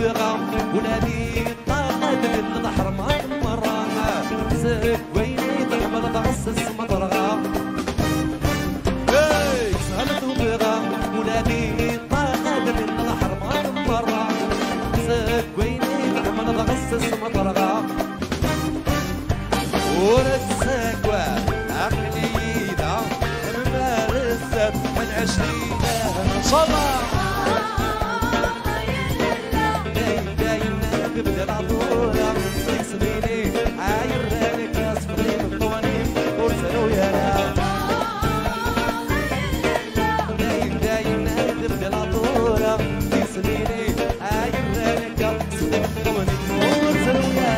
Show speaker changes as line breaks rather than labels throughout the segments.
بغام ولادي طاقة البحر ما مرة زك ويني تحمل ضغص مطرغة سهلت بغام ولادي طاقة البحر ما مرة زك ويني تحمل ضغص مطرغة ورسك عقلينا ممارسة العشرينة صلاة دايما ببدا العطورة تسميني عاير رانك اصفري من طواني ورسلوا يا دايما ببدا العطورة تسميني عاير رانك اصفري من طواني ورسلوا يا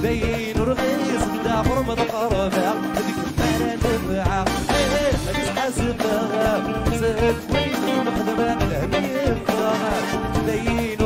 بين رغيس دافر مضقربة هذيك المانا نبعة هذيك حاسبة زاد وين مخدمة الهمية بين